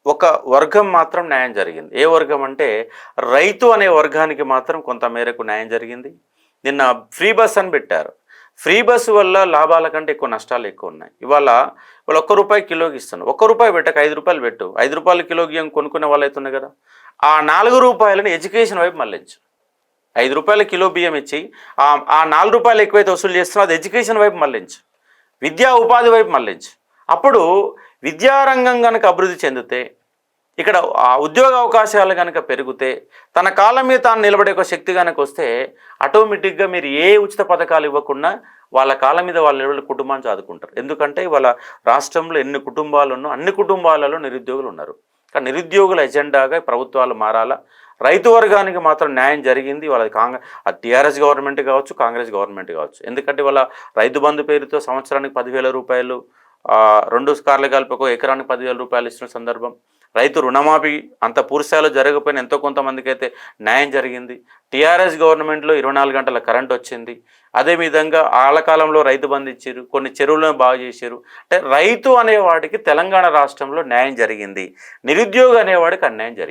ఒక వర్గం మాత్రం న్యాయం జరిగింది. ఏ వర్గం అంటే రైతు అనే వర్గానికి మాత్రం కొంత మేరకు న్యాయం జరిగింది. నిన్న ఫ్రీ బస్ అని పెట్టారు. ఫ్రీ బస్సు వల్ల లాభాల కంటే ఎక్కువ నష్టాలు ఎక్కువ ఉన్నాయి. ఇవాళ వాళ్ళు ₹1 కిలోకి ఇస్తున్నారు. ₹1 పెట్టక ₹5 పెట్టు. ₹5 కిలో బియ్యం కొనుక్కునే వాళ్ళు అవుతున్నాయి కదా. ఆ ₹4 ఎడ్యుకేషన్ వైపు మళ్ళించు. ₹5 కిలో బియ్యం ఇచ్చి ఆ ₹4 ఎక్కువైతే వసూలు చేస్తున్నా అది ఎడ్యుకేషన్ వైపు మళ్ళించు. విద్యా ఉపాధి వైపు మళ్ళించు. అప్పుడు విద్యారంగం కనుక అభివృద్ధి చెందితే, ఇక్కడ ఉద్యోగ అవకాశాలు కనుక పెరిగితే, తన కాళ్ళ మీద తాను నిలబడే ఒక శక్తి కనుక వస్తే, ఆటోమేటిక్గా మీరు ఏ ఉచిత పథకాలు ఇవ్వకుండా వాళ్ళ కాళ్ళ మీద వాళ్ళు నిలబడి కుటుంబాన్ని చదువుకుంటారు. ఎందుకంటే ఇవాళ రాష్ట్రంలో ఎన్ని కుటుంబాలు ఉన్నా అన్ని కుటుంబాలలో నిరుద్యోగులు ఉన్నారు. కానీ నిరుద్యోగుల ఎజెండాగా ప్రభుత్వాలు మారాలా. రైతు వర్గానికి మాత్రం న్యాయం జరిగింది. వాళ్ళది టీఆర్ఎస్ గవర్నమెంట్ కావచ్చు, కాంగ్రెస్ గవర్నమెంట్ కావచ్చు. ఎందుకంటే వాళ్ళ రైతు బంధు పేరుతో సంవత్సరానికి ₹10,000 2 కార్లు కలిపి ఒక ఎకరానికి ₹10,000 ఇస్తున్న సందర్భం. రైతు రుణమాఫీ అంత పూర్తిస్థాయిలో జరగకపోయినా ఎంతో కొంతమందికి అయితే న్యాయం జరిగింది. టీఆర్ఎస్ గవర్నమెంట్లో 24 గంటల కరెంట్ వచ్చింది. అదేవిధంగా ఆలకాలంలో రైతు బంధు ఇచ్చారు, కొన్ని చెరువులను బాగు చేశారు. అంటే రైతు అనేవాడికి తెలంగాణ రాష్ట్రంలో న్యాయం జరిగింది. నిరుద్యోగి అనేవాడికి అన్యాయం జరిగింది.